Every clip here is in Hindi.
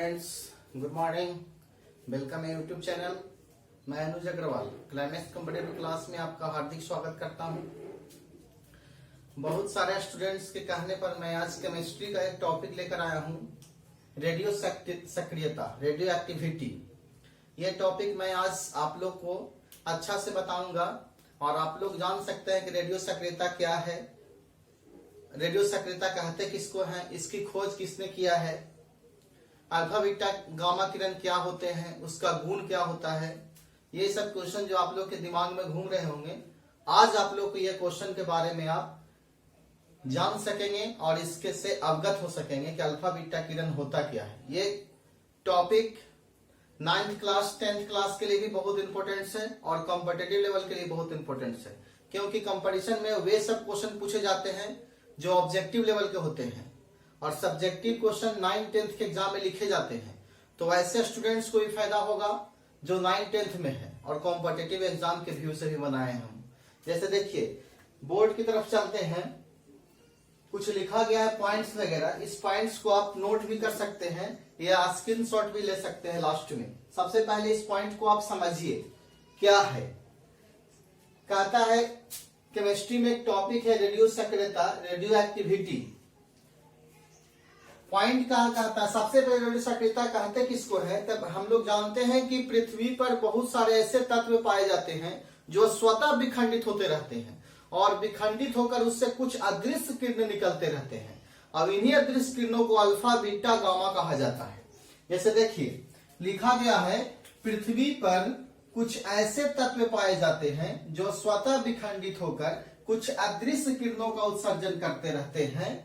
Students, good morning. वेलकम है यूट्यूब चैनल। मैं अनुज अग्रवाल क्लाइमेक्स कॉम्पिटिटिव क्लास में आपका हार्दिक स्वागत करता हूं। बहुत सारे स्टूडेंट्स के कहने पर मैं आज केमिस्ट्री का एक टॉपिक लेकर आया हूं, रेडियो सक्रियता, रेडियो एक्टिविटी। ये टॉपिक मैं आज आप लोग को अच्छा से बताऊंगा और आप लोग जान सकते हैं कि रेडियो सक्रियता क्या है, रेडियो सक्रियता कहते किसको है, इसकी खोज किसने किया है, अल्फा बीटा गामा किरण क्या होते हैं, उसका गुण क्या होता है। ये सब क्वेश्चन जो आप लोग के दिमाग में घूम रहे होंगे, आज आप लोग को ये क्वेश्चन के बारे में आप जान सकेंगे और इसके से अवगत हो सकेंगे कि अल्फा बीटा किरण होता क्या है। ये topic 9th class 10th class के लिए भी बहुत इंपॉर्टेंट है और कॉम्पिटिटिव लेवल के लिए बहुत इंपॉर्टेंट है, क्योंकि कंपटीशन में वे सब क्वेश्चन पूछे जाते हैं जो ऑब्जेक्टिव लेवल के होते हैं और सब्जेक्टिव क्वेश्चन 9th 10th के एग्जाम में लिखे जाते हैं। तो ऐसे स्टूडेंट्स को भी फायदा होगा जो 9th 10th में है और कॉम्पिटिटिव एग्जाम के व्यू से भी बनाए हैं हम। जैसे देखिए बोर्ड की तरफ चलते हैं, कुछ लिखा गया है पॉइंट्स वगैरह, इस पॉइंट्स को आप नोट भी कर सकते हैं या स्क्रीनशॉट भी ले सकते हैं लास्ट में। सबसे पहले इस पॉइंट को आप समझिए क्या है। कहता है केमिस्ट्री में एक टॉपिक है रेडियो सक्रियता, रेडियो एक्टिविटी। पॉइंट कहा कहता है, सबसे पहले रेडियो सक्रियता कहते किसको है, तब हम लोग जानते हैं कि पृथ्वी पर बहुत सारे ऐसे तत्व पाए जाते हैं जो स्वतः विखंडित होते रहते हैं और विखंडित होकर उससे कुछ अदृश्य किरणें निकलते रहते हैं। अब इन्हीं अदृश्य किरणों को अल्फा बीटा गामा कहा जाता है। जैसे देखिए लिखा गया है, पृथ्वी पर कुछ ऐसे तत्व पाए जाते हैं जो स्वतः विखंडित होकर कुछ अदृश्य किरणों का उत्सर्जन करते रहते हैं,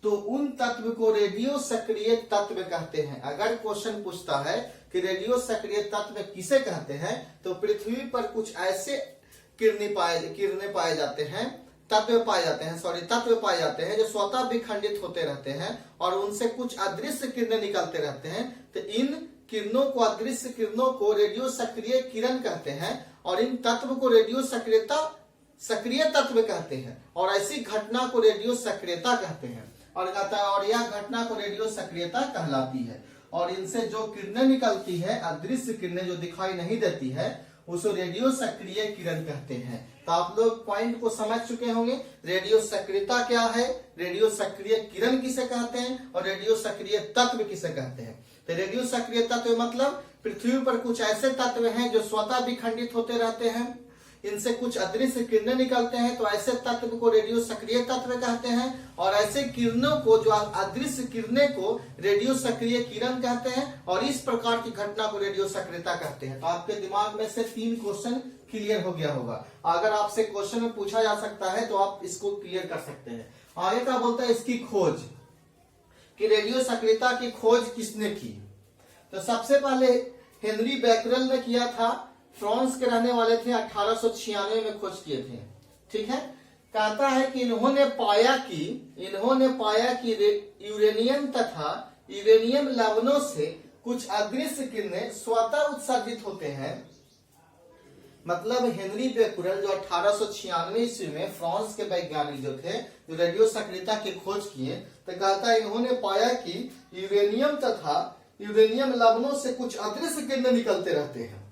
तो उन तत्व को रेडियो सक्रिय तत्व कहते हैं। अगर क्वेश्चन पूछता है कि रेडियो सक्रिय तत्व किसे कहते हैं, तो पृथ्वी पर कुछ ऐसे किरणें पाए जाते हैं, तत्व पाए जाते हैं जो स्वतः विखंडित होते रहते हैं और उनसे कुछ अदृश्य किरणें निकलते रहते हैं। तो इन किरणों को, अदृश्य किरणों को रेडियो सक्रिय किरण कहते हैं और इन तत्व को रेडियो सक्रिय तत्व कहते हैं और ऐसी घटना को रेडियो सक्रियता कहते हैं। और कहता है और यह घटना को रेडियो सक्रियता कहलाती है। और इनसे जो किरणें निकलती है, अदृश्य किरणें जो दिखाई नहीं देती है, उसे रेडियो सक्रिय किरण कहते हैं। तो आप लोग पॉइंट को समझ चुके होंगे, रेडियो सक्रियता क्या है, रेडियो सक्रिय किरण किसे कहते हैं और रेडियो सक्रिय तत्व किसे कहते हैं। तो रेडियो सक्रिय तत्व मतलब पृथ्वी पर कुछ ऐसे तत्व हैं जो स्वतः विखंडित होते रहते हैं, इनसे कुछ अदृश्य किरणें निकलते हैं, तो ऐसे तत्व को रेडियो सक्रिय तत्व कहते हैं और ऐसे किरणों को, जो अदृश्य किरणें को रेडियो सक्रिय किरण कहते हैं और इस प्रकार की घटना को रेडियो सक्रियता कहते हैं। तो आपके दिमाग में से 3 क्वेश्चन क्लियर हो गया होगा। अगर आपसे क्वेश्चन में पूछा जा सकता है तो आप इसको क्लियर कर सकते हैं। आगे का बोलता है इसकी खोज, कि रेडियो सक्रियता की खोज किसने की। तो सबसे पहले हेनरी बैकरेल ने किया था, फ्रांस के रहने वाले थे, 1896 में खोज किए थे। ठीक है, कहता है कि इन्होंने पाया कि यूरेनियम तथा यूरेनियम लवणों से कुछ अदृश्य किरणें स्वतः उत्सर्जित होते हैं। मतलब हेनरी बैकरेल जो 1896 ईस्वी में फ्रांस के वैज्ञानिक जो थे, जो रेडियो सक्रियता की खोज किए, तो कहता है इन्होंने पाया कि यूरेनियम तथा यूरेनियम लवणों से कुछ अदृश्य किरणें निकलते रहते हैं।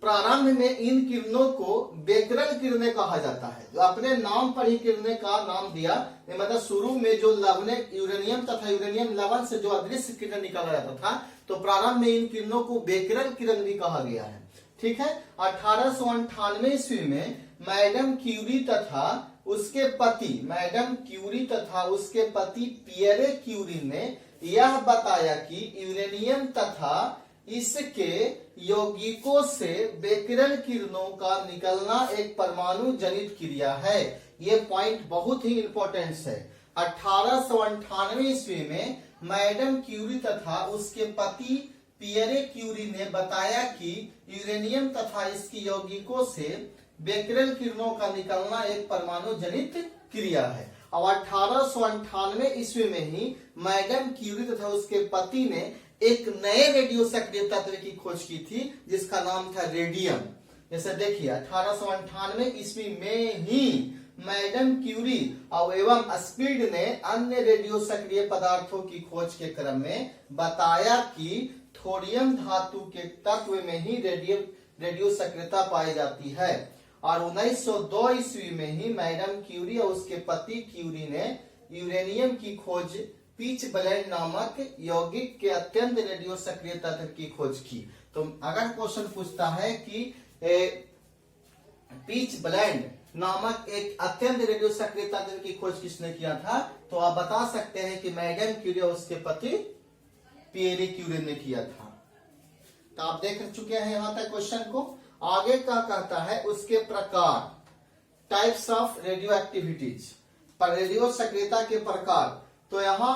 प्रारंभ में इन किरणों को बैकरेल किरणें कहा जाता है, जो अपने नाम पर ही किरणें का नाम दिया। मतलब शुरू में जो यूरेनियम तथा यूरेनियम लवण से जो अदृश्य किरण निकाला जाता था, तो प्रारंभ में इन किरणों को बैकरेल किरण भी कहा गया है। ठीक है, 1898 ईस्वी में मैडम क्यूरी तथा उसके पति पियरे क्यूरी ने यह बताया कि यूरेनियम तथा इसके यौगिकों से बैकरेल किरणों का निकलना एक परमाणु जनित क्रिया है। ये पॉइंट बहुत ही इंपॉर्टेंट है। 1898 ईस्वी में मैडम क्यूरी तथा उसके पति पियरे क्यूरी ने बताया कि यूरेनियम तथा इसकी यौगिकों से बैकरेल किरणों का निकलना एक परमाणु जनित क्रिया है। और 1898 ईस्वी में ही मैडम क्यूरी तथा उसके पति ने एक नए रेडियो सक्रिय तत्व की खोज की थी, जिसका नाम था रेडियम। जैसे देखिए 1898 ईस्वी में ही मैडम क्यूरी और एवं स्पीड ने अन्य रेडियो सक्रिय पदार्थों की खोज के क्रम में बताया कि थोरियम धातु के तत्व में ही रेडियो सक्रियता पाई जाती है। और 1902 ईस्वी में ही मैडम क्यूरी और उसके पति क्यूरी ने यूरेनियम की खोज पीच ब्लेंड नामक यौगिक के अत्यंत रेडियो सक्रिय तत्व की खोज की। तो अगर क्वेश्चन पूछता है कि पीच ब्लेंड नामक एक अत्यंत रेडियो सक्रिय तत्व की खोज किसने किया था, तो आप बता सकते हैं कि मैडम क्यूरी और उसके पति पियरे क्यूरी ने किया था। तो आप देख चुके हैं यहां तक क्वेश्चन को। आगे का कहता है उसके प्रकार, टाइप्स ऑफ रेडियो एक्टिविटीज, पर रेडियो सक्रियता के प्रकार। तो यहाँ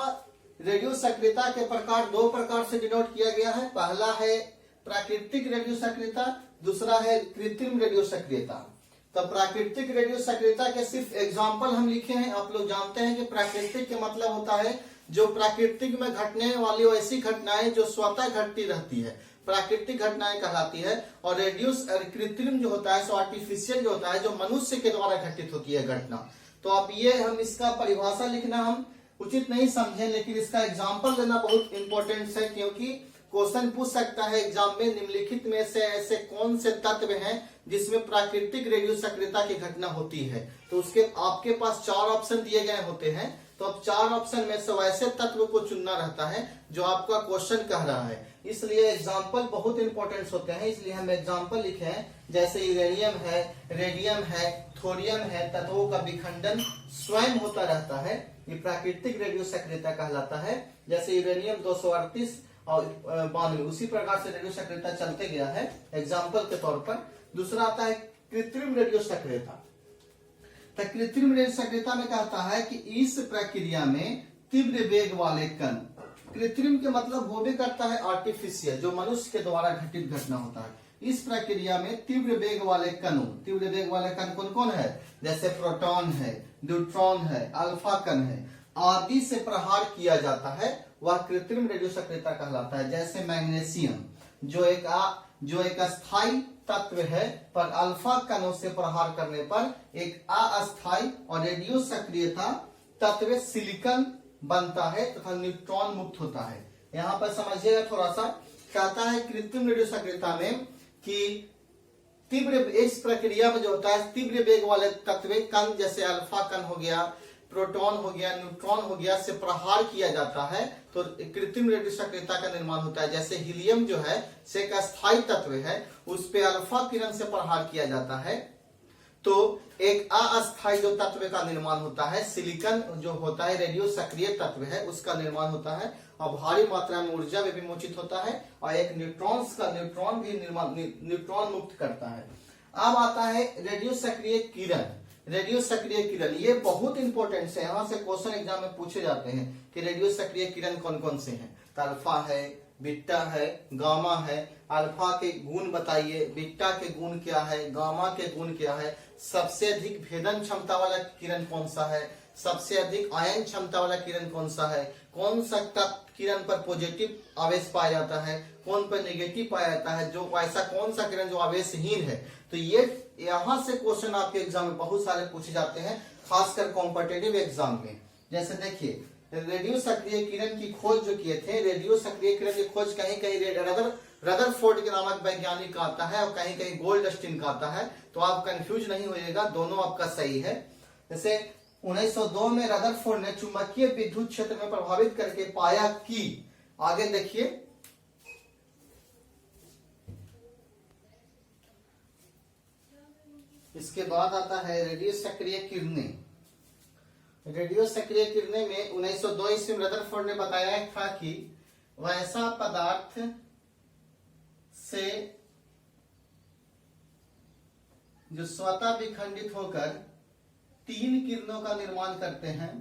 रेडियो सक्रियता के प्रकार दो प्रकार से डिनोट किया गया है। पहला है प्राकृतिक रेडियो सक्रियता, दूसरा है कृत्रिम रेडियो सक्रियता। तो प्राकृतिक रेडियो सक्रियता के सिर्फ एग्जाम्पल हम लिखे हैं। आप लोग जानते हैं कि प्राकृतिक के मतलब होता है जो प्राकृतिक में घटने वाली ऐसी घटनाएं जो स्वतः घटती रहती है, प्राकृतिक घटनाएं कहलाती है। और रेडियो कृत्रिम जो होता है, सो आर्टिफिशियल जो होता है, जो मनुष्य के द्वारा घटित होती है घटना। तो आप ये हम इसका परिभाषा लिखना हम उचित नहीं समझे, लेकिन इसका एग्जाम्पल देना बहुत इंपॉर्टेंट है, क्योंकि क्वेश्चन पूछ सकता है एग्जाम में निम्नलिखित में से ऐसे कौन से तत्व हैं जिसमें प्राकृतिक रेडियो सक्रियता की घटना होती है। तो उसके आपके पास 4 ऑप्शन दिए गए होते हैं। तो अब 4 ऑप्शन में से वैसे तत्व को चुनना रहता है जो आपका क्वेश्चन कह रहा है। इसलिए एग्जाम्पल बहुत इंपॉर्टेंट होते हैं, इसलिए हम एग्जाम्पल लिखे हैं। जैसे यूरेनियम है, रेडियम है, थोरियम है, तत्वों का विखंडन स्वयं होता रहता है, ये प्राकृतिक रेडियो सक्रियता कहलाता है। जैसे यूरेनियम 238 और 92, उसी प्रकार से रेडियो सक्रियता चलते गया है एग्जाम्पल के तौर पर। दूसरा आता है कृत्रिम रेडियो सक्रियता। तो कृत्रिम रेडियो सक्रियता में कहता है कि इस प्रक्रिया में तीव्र वेग वाले कण, कृत्रिम के मतलब वो भी करता है आर्टिफिशियल, जो मनुष्य के द्वारा घटित घटना होता है। इस प्रक्रिया में तीव्र वेग वाले कणों, तीव्र वेग वाले कण कौन कौन है, जैसे प्रोटॉन है, न्यूट्रॉन है, अल्फा कण है आदि से प्रहार किया जाता है, वह कृत्रिम रेडियो सक्रियता कहलाता है। जैसे मैग्नीशियम जो एक अस्थाई तत्व है, पर अल्फा कणों से प्रहार करने पर एक अस्थाई और रेडियो सक्रियता तत्व सिलिकॉन बनता है तथा न्यूट्रॉन मुक्त होता है। यहाँ पर समझिएगा थोड़ा सा, कहता है कृत्रिम रेडियो सक्रियता में कि तीव्र, इस प्रक्रिया में जो होता है तीव्र वेग वाले तत्व कण, जैसे अल्फा कण हो गया, प्रोटॉन हो गया, न्यूट्रॉन हो गया, से प्रहार किया जाता है तो कृत्रिम रेडियो सक्रियता का निर्माण होता है। जैसे हीलियम जो है से एक अस्थाई तत्व है, उस पे अल्फा किरण से प्रहार किया जाता है तो एक अस्थाई जो तत्व का निर्माण होता है। सिलिकॉन जो होता है रेडियो सक्रिय तत्व है, उसका निर्माण होता है और भारी मात्रा में ऊर्जा में विमोचित होता है। और एक न्यूट्रॉन भी न्यूट्रॉन मुक्त करता है। अब आता है रेडियो सक्रिय किरण। रेडियो सक्रिय किरण ये बहुत इंपॉर्टेंट है, यहाँ से क्वेश्चन एग्जाम में पूछे जाते हैं कि रेडियो सक्रिय किरण कौन कौन से हैं। तो अल्फा है, बीटा है, गामा है। अल्फा के गुण बताइए, बीटा के गुण क्या है, गामा के गुण क्या है, सबसे अधिक भेदन क्षमता वाला किरण कौन सा है, सबसे अधिक आयन क्षमता वाला किरण कौन सा है, कौन सा किरण पर पॉजिटिव आवेश पाया जाता है, कौन पर नेगेटिव पाया जाता है, जो ऐसा कौन सा किरण जो आवेशहीन है। तो ये यहाँ से क्वेश्चन आपके एग्जाम में बहुत सारे पूछे जाते हैं, खासकर कॉम्पिटिटिव एग्जाम में। जैसे देखिए रेडियो सक्रिय किरण की खोज जो किए थे, रेडियो सक्रिय किरण की खोज कहीं कहीं रदरफोर्ड के नामक वैज्ञानिक का आता है और कहीं कहीं गोल्डस्टीन का आता है। तो आप कंफ्यूज नहीं होइएगा, दोनों आपका सही है। जैसे 1902 में रदरफोर्ड ने चुंबकीय विद्युत क्षेत्र में प्रभावित करके पाया कि, आगे देखिए, इसके बाद आता है रेडियो सक्रिय किरणें। रेडियो सक्रिय किरणें में 1902 ईस्वी में रदरफोर्ड ने बताया था कि वैसा पदार्थ से जो स्वतः विखंडित होकर 3 किरणों का निर्माण करते हैं।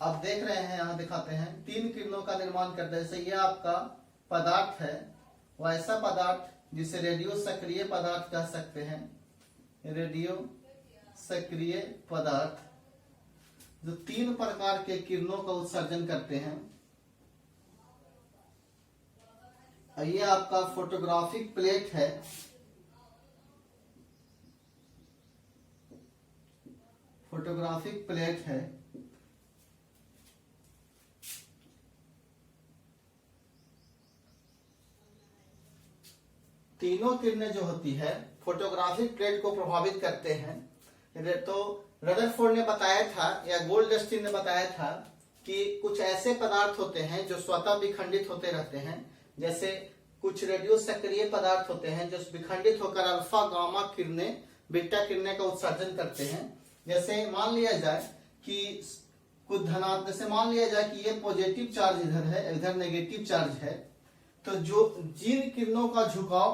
आप देख रहे हैं, यहां दिखाते हैं, 3 किरणों का निर्माण करते हैं। जैसे यह आपका पदार्थ है, वैसा पदार्थ जिसे रेडियो सक्रिय पदार्थ कह सकते हैं। रेडियो सक्रिय पदार्थ जो 3 प्रकार के किरणों का उत्सर्जन करते हैं। ये आपका फोटोग्राफिक प्लेट है, फोटोग्राफिक प्लेट है तीनों किरणें जो होती है फोटोग्राफिक प्लेट को प्रभावित करते हैं। तो रदरफोर्ड ने बताया था या गोल्डस्टीन ने बताया था कि कुछ ऐसे पदार्थ होते हैं जो स्वतः विखंडित होते रहते हैं, जैसे कुछ रेडियो सक्रिय पदार्थ होते हैं जो विखंडित होकर अल्फा गामा किरणें बीटा किरणें का उत्सर्जन करते हैं। जैसे मान लिया जाए कि कुछ धनात्मक, जैसे मान लिया जाए कि ये पॉजिटिव चार्ज इधर है, इधर नेगेटिव चार्ज है, तो जो जिन किरणों का झुकाव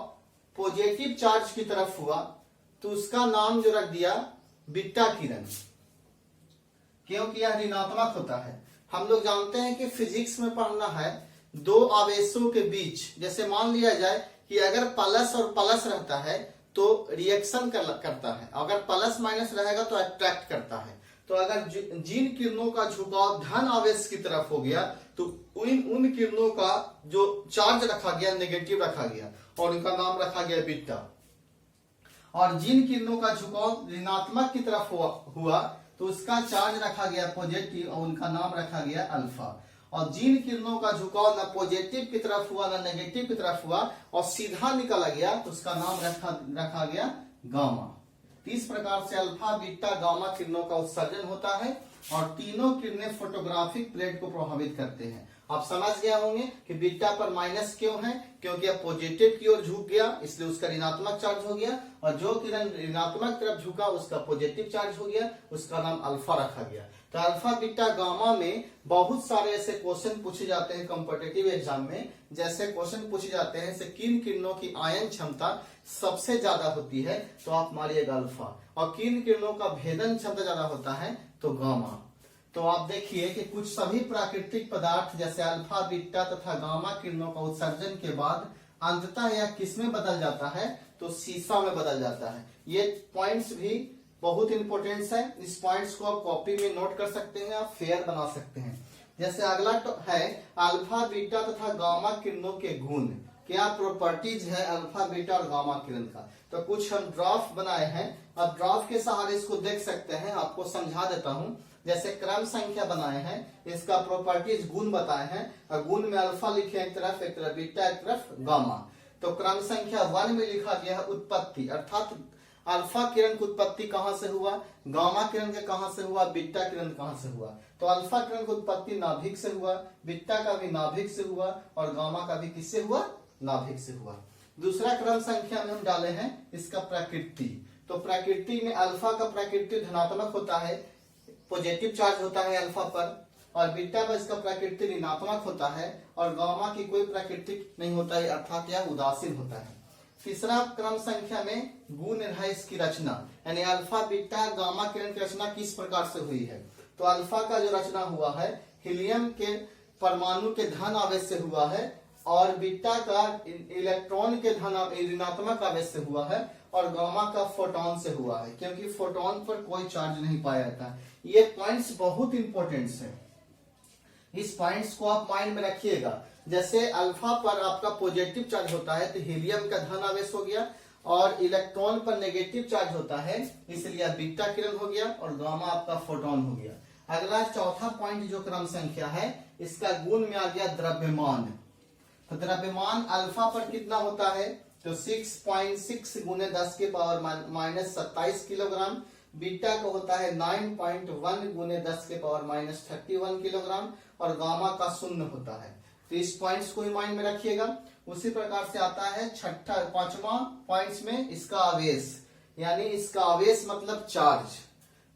पॉजिटिव चार्ज की तरफ हुआ तो उसका नाम जो रख दिया बीटा किरण, क्योंकि यह ऋणात्मक होता है। हम लोग जानते हैं कि फिजिक्स में पढ़ना है दो आवेशों के बीच, जैसे मान लिया जाए कि अगर प्लस और प्लस रहता है तो रिएक्शन करता है, अगर प्लस माइनस रहेगा तो अट्रैक्ट करता है। तो अगर जिन किरणों का झुकाव धन आवेश की तरफ हो गया तो उन किरणों का जो चार्ज रखा गया नेगेटिव रखा गया और उनका नाम रखा गया बीटा, और जिन किरणों का झुकाव ऋणात्मक की तरफ हुआ तो उसका चार्ज रखा गया पॉजिटिव और उनका नाम रखा गया अल्फा। और जिन किरणों का झुकाव न पॉजिटिव की तरफ हुआ न नेगेटिव की तरफ हुआ और सीधा निकला गया तो उसका नाम रखा गया गामा। इस प्रकार से अल्फा बीटा गामा किरणों का उत्सर्जन होता है और तीनों किरणें फोटोग्राफिक प्लेट को प्रभावित करते हैं। आप समझ गए होंगे कि बीटा पर माइनस क्यों है, क्योंकि अब पॉजिटिव की ओर झुक गया इसलिए उसका ऋणात्मक चार्ज हो गया, और जो किरण ऋणात्मक तरफ झुका उसका पॉजिटिव चार्ज हो गया, उसका नाम अल्फा रखा गया। तो अल्फा बीटा गामा में बहुत सारे ऐसे क्वेश्चन पूछे जाते हैं कॉम्पिटिटिव एग्जाम में। जैसे क्वेश्चन पूछे जाते हैं से किन किरणों की आयन क्षमता सबसे ज्यादा होती है तो आप मारिएगा अल्फा, और किन किरणों का भेदन क्षमता ज्यादा होता है तो गामा। तो आप देखिए कि कुछ सभी प्राकृतिक पदार्थ जैसे अल्फा बीटा तथा गामा किरणों का उत्सर्जन के बाद अंततः यह किसमें बदल जाता है तो सीसा में बदल जाता है। ये पॉइंट्स भी बहुत इंपॉर्टेंट है, इस पॉइंट्स को आप कॉपी में नोट कर सकते हैं, आप फेयर बना सकते हैं। जैसे अगला है अल्फा बीटा तथा गामा किरणों के गुण, क्या प्रॉपर्टीज है अल्फा बीटा और गामा किरण का। तो कुछ हम ड्राफ्ट बनाए हैं, अब ड्राफ्ट के सहारे इसको देख सकते हैं, आपको समझा देता हूं। जैसे क्रम संख्या बनाए हैं, इसका प्रॉपर्टीज गुण बताए हैं, और गुण में अल्फा लिखे एक तरफ बीटा एक तरफ गामा। तो क्रम संख्या 1 में लिखा गया है उत्पत्ति, अर्थात अल्फा किरण की उत्पत्ति कहां से हुआ, गामा किरण के कहां से हुआ, बीटा किरण कहां से हुआ। तो अल्फा किरण की उत्पत्ति नाभिक से हुआ, बीटा का भी नाभिक से हुआ और गामा का भी किससे हुआ, नाभिक से हुआ। दूसरा क्रम संख्या में हम डाले हैं इसका प्रकृति। तो प्रकृति में अल्फा का प्रकृति धनात्मक होता है, पॉजिटिव चार्ज होता है अल्फा पर, और बीटा पर इसका प्रकृति ऋणात्मक होता है, और गामा की कोई प्रकृति नहीं होता है, अर्थात यह उदासीन होता है। तीसरा क्रम संख्या में गुण है इसकी रचना, यानी अल्फा बीटा गामा किरण की रचना किस प्रकार से हुई है। तो अल्फा का जो रचना हुआ है हीलियम के परमाणु के धन आवेश से हुआ है, और बीटा का इलेक्ट्रॉन के धन ऋणात्मक आवेश से हुआ है, और गामा का फोटोन से हुआ है, क्योंकि फोटोन पर कोई चार्ज नहीं पाया जाता। ये पॉइंट्स बहुत इंपॉर्टेंट है, इस पॉइंट्स को आप माइंड में रखिएगा। जैसे अल्फा पर आपका पॉजिटिव चार्ज होता है तो हीलियम का धन आवेश हो गया, और इलेक्ट्रॉन पर नेगेटिव चार्ज होता है इसलिए बीटा किरण हो गया, और गामा आपका फोटोन हो गया। अगला चौथा पॉइंट जो क्रम संख्या है इसका गुण में आ गया द्रव्यमान। तो द्रव्यमान अल्फा पर कितना होता है तो 6.6 गुने 10 के पावर माइनस 27 किलोग्राम, बीटा का होता है 9.1 गुने 10 के पावर माइनस 31 किलोग्राम, और गामा का 0 होता है। तो इस पॉइंट्स को माइंड में रखिएगा। उसी प्रकार से आता है पांचवा पॉइंट्स में इसका आवेश, यानी इसका आवेश मतलब चार्ज।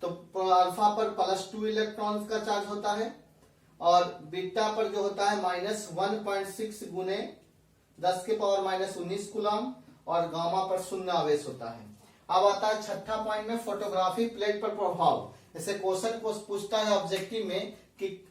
तो अल्फा पर +2 इलेक्ट्रॉन का चार्ज होता है, और बीटा पर जो होता है -1.6 गुने 10 के पावर माइनस 19 कूलम, और गामा पर 0 आवेश होता है। अब आता है छठा पॉइंट में फोटोग्राफी प्लेट पर प्रभाव। जैसे क्वेश्चन को पूछता है ऑब्जेक्टिव में कि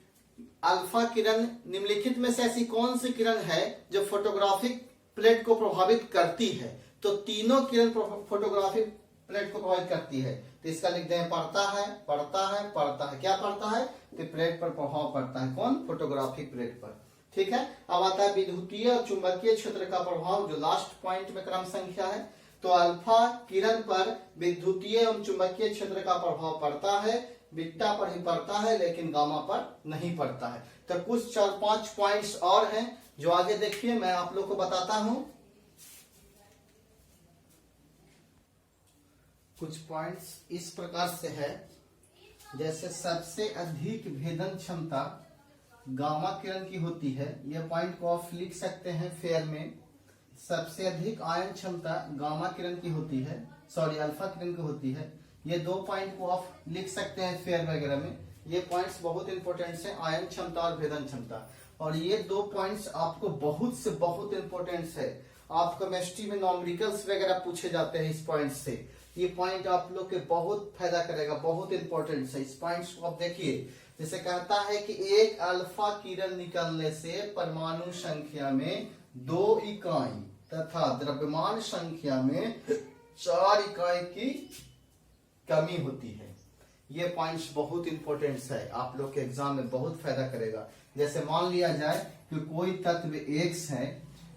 अल्फा किरण निम्नलिखित में से ऐसी कौन सी किरण है जो फोटोग्राफिक प्लेट को प्रभावित करती है। तो तीनों किरण फोटोग्राफिक प्लेट को प्रभावित करती है। तो इसका लिख दें पड़ता है, पड़ता है, पड़ता है। क्या पड़ता है तो प्लेट पर प्रभाव पड़ता है, कौन, फोटोग्राफिक प्लेट पर। ठीक है। अब आता है विद्युतीय और चुंबकीय क्षेत्र का प्रभाव, जो लास्ट पॉइंट में क्रम संख्या है। तो अल्फा किरण पर विद्युतीय एवं चुंबकीय क्षेत्र का प्रभाव पड़ता है, बीटा पर ही पड़ता है, लेकिन गामा पर नहीं पड़ता है। तो कुछ 4-5 पॉइंट्स और हैं जो आगे देखिए मैं आप लोग को बताता हूं। कुछ पॉइंट्स इस प्रकार से है, जैसे सबसे अधिक भेदन क्षमता गामा किरण की होती है। यह पॉइंट को आप लिख सकते हैं फेयर में। सबसे अधिक आयन क्षमता गामा किरण की होती है, सॉरी अल्फा किरण की होती है। ये 2 पॉइंट को आप लिख सकते हैं फेयर वगैरह में। ये पॉइंट्स बहुत इंपॉर्टेंट है, आयन क्षमता और भेदन क्षमता। और ये 2 पॉइंट्स आपको बहुत से बहुत इंपॉर्टेंट है। आप केमिस्ट्री में नॉमेरिकल्स वगैरह पूछे जाते हैं इस पॉइंट से। ये पॉइंट आप लोग के बहुत फायदा करेगा, बहुत इंपॉर्टेंट है। इस पॉइंट्स को आप देखिए, जैसे कहता है कि एक अल्फा किरण निकलने से परमाणु संख्या में 2 इकाई तथा द्रव्यमान संख्या में 4 इकाई की कमी होती है। ये पॉइंट्स बहुत इंपॉर्टेंट है, आप लोग के एग्जाम में बहुत फायदा करेगा। जैसे मान लिया जाए कि कोई तत्व X है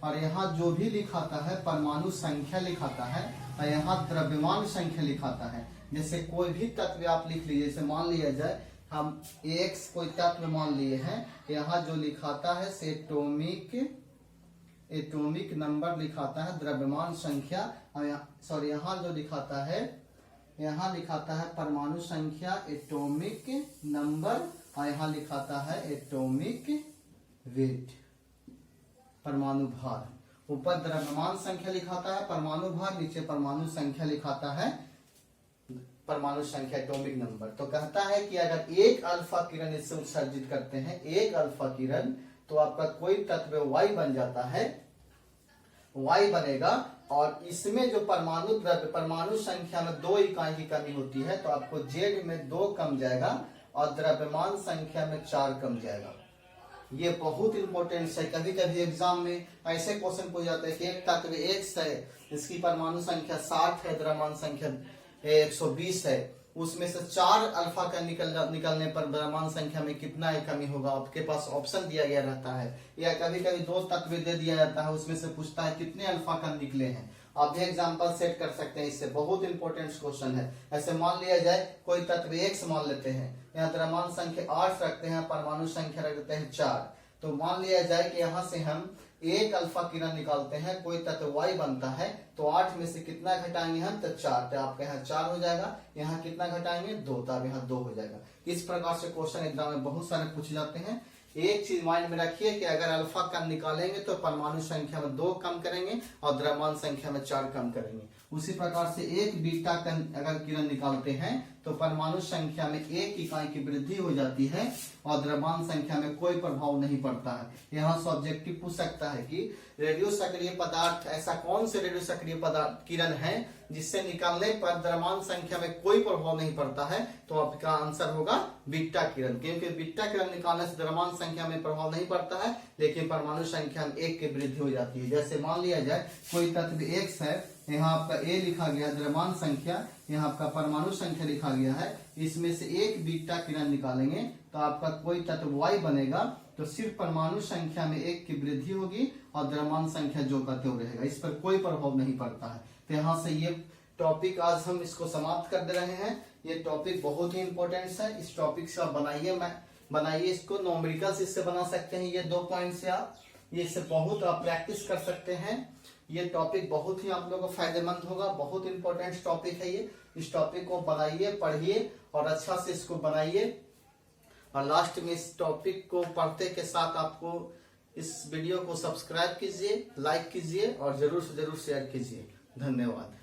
और यहाँ जो भी लिखाता है परमाणु संख्या लिखाता है और यहाँ द्रव्यमान संख्या लिखाता है। जैसे कोई भी तत्व आप लिख लीजिए, जैसे मान लिया जाए हम X कोई तत्व मान लिए हैं, यहाँ जो लिखाता है से एटॉमिक नंबर लिखाता है, द्रव्यमान संख्या, और यहाँ जो लिखाता है, यहाँ लिखाता है परमाणु संख्या एटॉमिक नंबर, और यहाँ लिखाता है एटॉमिक वेट, परमाणु भार। ऊपर द्रव्यमान संख्या लिखाता है परमाणु भार, नीचे परमाणु संख्या लिखाता है परमाणु संख्या एटॉमिक नंबर। तो कहता है कि अगर एक अल्फा किरण इससे उत्सर्जित करते हैं, एक अल्फा किरण, तो आपका कोई तत्व Y बन जाता है, Y बनेगा। और इसमें जो परमाणु द्रव्य परमाणु संख्या में 2 इकाई की कमी होती है, तो आपको Z में 2 कम जाएगा और द्रव्यमान संख्या में 4 कम जाएगा। ये बहुत इंपॉर्टेंट है। कभी कभी एग्जाम में ऐसे क्वेश्चन पूछ जाते हैं कि एक तत्व X है, इसकी परमाणु संख्या 60 है, द्रव्यमान संख्या 120 है, उसमें से 4 अल्फा का निकलने पर द्रव्यमान संख्या में कितना ही कमी होगा, आपके पास ऑप्शन दिया गया रहता है। या कभी कभी 2 तत्व दे दिया जाता है, उसमें से पूछता है कितने अल्फा का निकले हैं। आप भी एग्जाम्पल सेट कर सकते हैं, इससे बहुत इंपॉर्टेंट क्वेश्चन है। ऐसे मान लिया जाए कोई तत्व X मान लेते हैं, यहाँ द्रव्यमान संख्या 8 रखते हैं, परमाणु संख्या रख देते हैं 4। तो मान लिया जाए कि यहाँ से हम एक अल्फा किरण निकालते हैं, कोई तत्व Y बनता है, तो 8 में से कितना घटाएंगे हम, तो 4। तो आपके यहाँ 4 हो जाएगा, यहाँ कितना घटाएंगे 2, तो यहाँ 2 हो जाएगा। इस प्रकार से क्वेश्चन एग्जाम में बहुत सारे पूछे जाते हैं। एक चीज माइंड में रखिए कि अगर अल्फा कम निकालेंगे तो परमाणु संख्या में 2 कम करेंगे और द्रव्यमान संख्या में 4 कम करेंगे। उसी प्रकार से एक बीटा अगर किरण निकालते हैं तो परमाणु संख्या में 1 इकाई की वृद्धि हो जाती है और द्रव्यमान संख्या में कोई प्रभाव नहीं पड़ता है। यहाँ सब्जेक्टिव पूछ सकता है कि रेडियो सक्रिय पदार्थ, ऐसा कौन से रेडियो सक्रिय पदार्थ किरण है जिससे निकालने पर द्रव्यमान संख्या में कोई प्रभाव नहीं पड़ता है, तो आपका आंसर होगा बीटा किरण। क्योंकि बीटा किरण निकालने से द्रव्यमान संख्या में प्रभाव नहीं पड़ता है, लेकिन परमाणु संख्या में 1 की वृद्धि हो जाती है। जैसे मान लिया जाए कोई तत्व X है, यहाँ आपका A लिखा गया द्रव्यमान संख्या, यहाँ आपका परमाणु संख्या लिखा गया है, इसमें से एक बीटा किरण निकालेंगे तो आपका कोई तत्व Y बनेगा, तो सिर्फ परमाणु संख्या में 1 की वृद्धि होगी और द्रव्यमान संख्या जो का त्यों रहेगा, इस पर कोई प्रभाव नहीं पड़ता है। तो यहाँ से ये टॉपिक आज हम इसको समाप्त कर दे रहे हैं। ये टॉपिक बहुत ही इंपॉर्टेंट है, इस टॉपिक से आप बनाइए इसको, न्यूमेरिकल्स इससे बना सकते हैं। ये 2 पॉइंट से आप ये इससे बहुत आप प्रैक्टिस कर सकते हैं। ये टॉपिक बहुत ही आप लोगों को फायदेमंद होगा, बहुत इंपॉर्टेंट टॉपिक है ये। इस टॉपिक को बनाइए, पढ़िए और अच्छा से इसको बनाइए। और लास्ट में इस टॉपिक को पढ़ते के साथ आपको इस वीडियो को सब्सक्राइब कीजिए, लाइक कीजिए और जरूर से जरूर शेयर कीजिए। धन्यवाद।